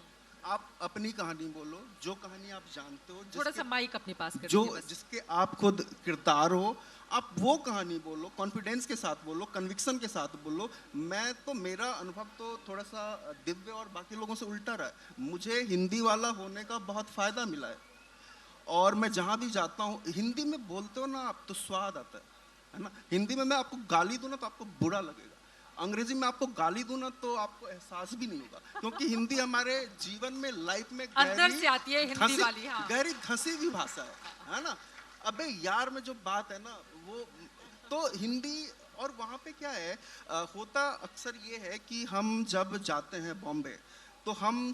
[SPEAKER 3] आप अपनी कहानी बोलो, जो कहानी आप जानते हो,
[SPEAKER 2] थोड़ा सा माइक अपने पास कर
[SPEAKER 3] जो
[SPEAKER 2] दीजिए बस।
[SPEAKER 3] जिसके आप खुद किरदार हो, आप वो कहानी बोलो, कॉन्फिडेंस के साथ बोलो, कन्विक्शन के साथ बोलो। मैं तो, मेरा अनुभव तो थोड़ा सा दिव्य और बाकी लोगों से उल्टा रहा है। मुझे हिंदी वाला होने का बहुत फ़ायदा मिला है, और मैं जहाँ भी जाता हूँ, हिंदी में बोलते हो ना आप तो स्वाद आता है ना। हिंदी में मैं आपको गाली दूँ ना तो आपको बुरा लगेगा, अंग्रेजी में आपको गाली दूँ ना तो आपको एहसास भी नहीं होगा, क्योंकि हिंदी हमारे जीवन में, लाइफ में
[SPEAKER 2] अंदर से आती है हिंदी वाली। हाँ,
[SPEAKER 3] गहरी धंसी हुई भाषा है ना। अबे यार में जो बात है ना, वो तो हिंदी। और वहाँ पे क्या है, होता अक्सर ये है कि हम जब जाते हैं बॉम्बे, तो हम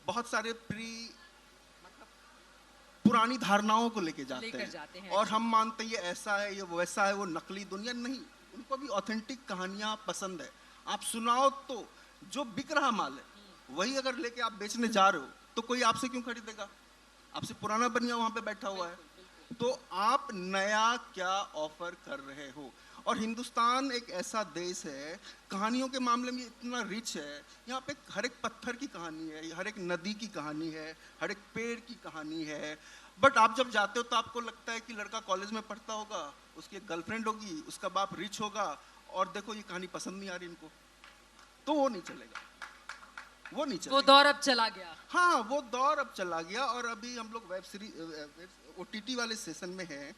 [SPEAKER 3] बहुत सारे पुरानी धारणाओं को लेके जाते हैं और हम मानते हैं ये ऐसा है, ये वैसा है, वो नकली दुनिया नहीं। उनको भी ऑथेंटिक कहानियां पसंद है। आप सुनाओ तो जो बिक रहा माल है वही अगर लेके आप बेचने जा रहे हो तो कोई आपसे क्यों खरीदेगा? आपसे पुराना बनिया वहां पे बैठा हुआ है। तो आप नया क्या ऑफर कर रहे हो? और हिंदुस्तान एक ऐसा देश है, कहानियों के मामले में इतना रिच है। यहाँ पे हर एक पत्थर की कहानी है, हर एक नदी की कहानी है, हर एक पेड़ की कहानी है। बट आप जब जाते हो तो आपको लगता है कि लड़का कॉलेज में पढ़ता होगा, उसकी एक गर्लफ्रेंड होगी, उसका बाप रिच होगा, और देखो ये कहानी पसंद नहीं आ रही इनको, तो वो नहीं चलेगा, वो नहीं चलेगा।
[SPEAKER 2] वो दौर अब चला गया।
[SPEAKER 3] हाँ, वो दौर अब चला गया। और अभी हम लोग वेब सीरीज OTT वाले सेशन में हैं,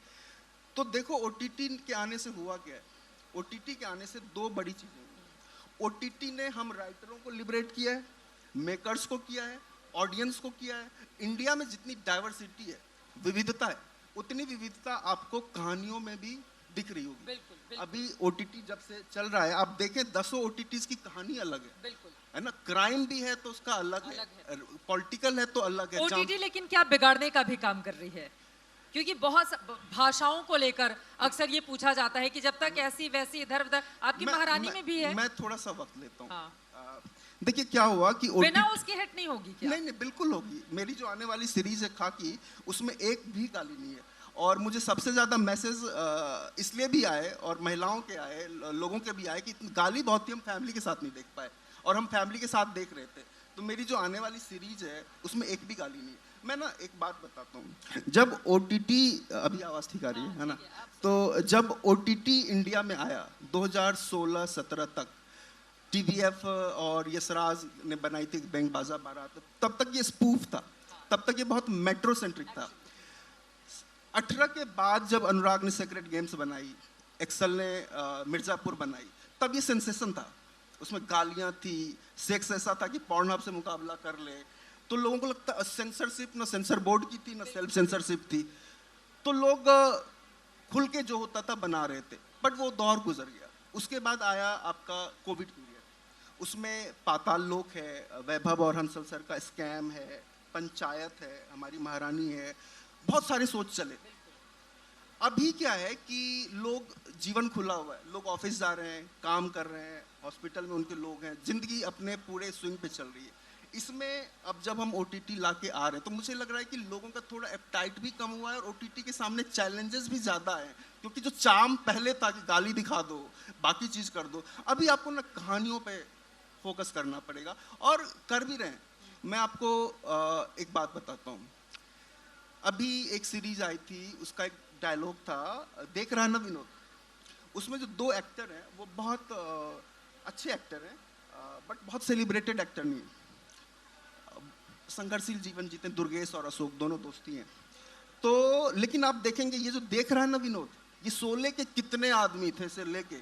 [SPEAKER 3] तो देखो OTT के आने से हुआ क्या है। OTT के आने से 2 बड़ी चीजें हुई। OTT ने हम राइटरों को लिबरेट किया है, मेकर्स को किया है, ऑडियंस को किया है। इंडिया में जितनी डाइवर्सिटी है, विविधता है, उतनी विविधता आपको कहानियों में भी दिख रही होगी।
[SPEAKER 2] बिल्कुल, बिल्कुल।
[SPEAKER 3] अभी OTT जब से चल रहा है, आप देखें 10 OTTs की कहानी अलग है,
[SPEAKER 2] बिल्कुल
[SPEAKER 3] है ना। क्राइम भी है तो उसका अलग है, पॉलिटिकल है तो अलग है।
[SPEAKER 2] OTT लेकिन क्या बिगाड़ने का भी काम कर रही है? क्योंकि बहुत भाषाओं को लेकर अक्सर ये पूछा जाता है कि जब तक ऐसी वैसी इधर उधर, आपकी महारानी में भी है।
[SPEAKER 3] मैं थोड़ा सा वक्त लेता हूँ।
[SPEAKER 2] हाँ।
[SPEAKER 3] देखिए क्या हुआ कि
[SPEAKER 2] बिना उसके हिट नहीं होगी क्या?
[SPEAKER 3] नहीं बिल्कुल होगी। मेरी जो आने वाली सीरीज है खाकी, उसमें एक भी गाली नहीं है। और मुझे सबसे ज़्यादा मैसेज इसलिए भी आए और महिलाओं के आए, लोगों के भी आए कि गाली बहुत ही हम फैमिली के साथ नहीं देख पाए और हम फैमिली के साथ देख रहे थे। तो मेरी जो आने वाली सीरीज है उसमें एक भी गाली नहीं है। मैं ना एक बात बताता हूँ, जब OTT, अभी आवाज़ ठीक आ रही है ना, तो जब OTT इंडिया में आया 2016-17 तक, TVF और यशराज ने बनाई थी बैंक बाजा बारात, तब तक ये स्पूफ था, तब तक ये बहुत मेट्रो सेंट्रिक था। 18 के बाद जब अनुराग ने सीक्रेट गेम्स बनाई, एक्सल ने मिर्जापुर बनाई, तब ये सेंसेशन था। उसमें गालियां थी, सेक्स ऐसा था कि पॉर्नहब से मुकाबला कर ले। तो लोगों को लगता सेंसरशिप ना सेंसर बोर्ड की थी ना सेल्फ सेंसरशिप थी, तो लोग खुल के जो होता था बना रहे थे। बट वो दौर गुजर गया। उसके बाद आया आपका कोविड पीरियड, उसमें पाताल लोक है, वैभव और हंसल सर का स्कैम है, पंचायत है, हमारी महारानी है, बहुत सारे सोच चले। अभी क्या है कि लोग, जीवन खुला हुआ है, लोग ऑफिस जा रहे हैं, काम कर रहे हैं, हॉस्पिटल में उनके लोग हैं, जिंदगी अपने पूरे स्विंग पे चल रही है। इसमें अब जब हम OTT ला के आ रहे हैं तो मुझे लग रहा है कि लोगों का थोड़ा एपेटाइट भी कम हुआ है और OTT के सामने चैलेंजेस भी ज़्यादा हैं। क्योंकि जो चार्म पहले था कि गाली दिखा दो, बाकी चीज़ कर दो, अभी आपको ना कहानियों पे फोकस करना पड़ेगा और कर भी रहे हैं। मैं आपको एक बात बताता हूँ। अभी एक सीरीज आई थी, उसका एक डायलॉग था, देख रहा है ना विनोद, उसमें जो 2 एक्टर हैं वो बहुत अच्छे एक्टर हैं, बट बहुत सेलिब्रेटेड एक्टर नहीं है। संघर्षशील जीवन जीते दुर्गेश और अशोक, दोनों दोस्ती हैं। तो लेकिन आप देखेंगे ये जो देख रहा है ना विनोद, ये शोले के कितने आदमी थे से लेके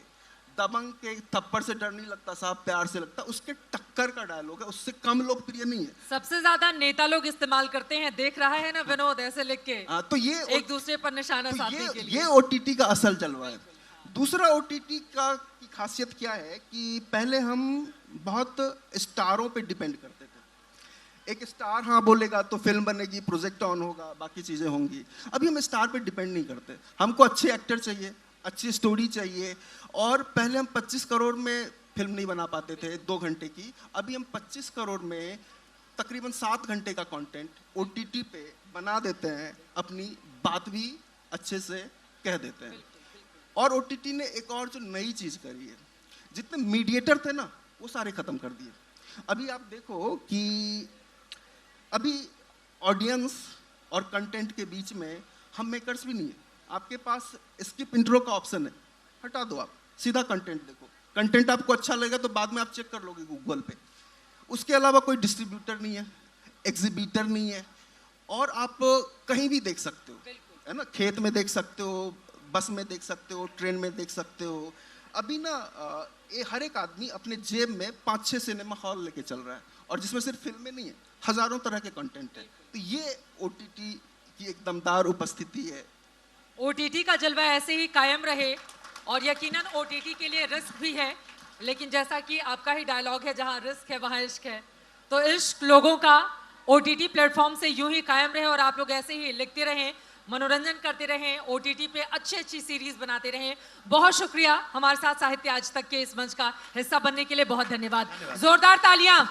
[SPEAKER 3] दबंग के थप्पड़ से डर नहीं लगता साहब प्यार से लगता, उसके टक्कर का डायलॉग है, उससे कम लोकप्रिय नहीं है।
[SPEAKER 2] सबसे ज्यादा नेता लोग इस्तेमाल करते हैं, देख रहा है ना विनोद, ऐसे लिख के।
[SPEAKER 3] तो ये
[SPEAKER 2] एक दूसरे पर निशाना साधने के लिए।
[SPEAKER 3] ये OTT का असल जलवा है। दूसरा OTT का की खासियत क्या है कि पहले हम बहुत स्टारों पे डिपेंड करते थे। एक स्टार हाँ बोलेगा तो फिल्म बनेगी, प्रोजेक्ट ऑन होगा, बाकी चीजें होंगी। अभी हम स्टार पे डिपेंड नहीं करते। हमको अच्छे एक्टर चाहिए, अच्छी स्टोरी चाहिए। और पहले हम 25 करोड़ में फिल्म नहीं बना पाते थे 2 घंटे की, अभी हम 25 करोड़ में तकरीबन 7 घंटे का कंटेंट OTT पे बना देते हैं, अपनी बात भी अच्छे से कह देते हैं। और OTT ने एक और जो नई चीज करी है, जितने मीडिएटर थे ना वो सारे खत्म कर दिए। अभी आप देखो कि अभी ऑडियंस और कंटेंट के बीच में हम मेकर्स भी नहीं है। आपके पास स्किप इंट्रो का ऑप्शन है, हटा दो, आप सीधा कंटेंट देखो। कंटेंट आपको अच्छा लगेगा तो बाद में आप चेक कर लोगे गूगल पे। उसके अलावा कोई डिस्ट्रीब्यूटर नहीं है, एग्जीबिटर नहीं है, और आप कहीं भी देख सकते हो, है ना, खेत में देख सकते हो, बस में देख सकते हो, ट्रेन में देख सकते हो। अभी ना ये हर एक आदमी अपने जेब में 5-6 सिनेमा हॉल लेके चल रहा है, और जिसमें सिर्फ फिल्में नहीं है, हजारों तरह के कंटेंट है। तो ये OTT की एक दमदार उपस्थिति है।
[SPEAKER 2] OTT का जलवा ऐसे ही कायम रहे, और यकीनन OTT के लिए रिस्क भी है, लेकिन जैसा कि आपका ही डायलॉग है, जहां रिस्क है वहां इश्क है। तो इश्क लोगों का OTT प्लेटफॉर्म से यूं ही कायम रहे, और आप लोग ऐसे ही लिखते रहें, मनोरंजन करते रहें, OTT पे अच्छी सीरीज बनाते रहें। बहुत शुक्रिया हमारे साथ साहित्य आज तक के इस मंच का हिस्सा बनने के लिए, बहुत धन्यवाद। जोरदार तालियां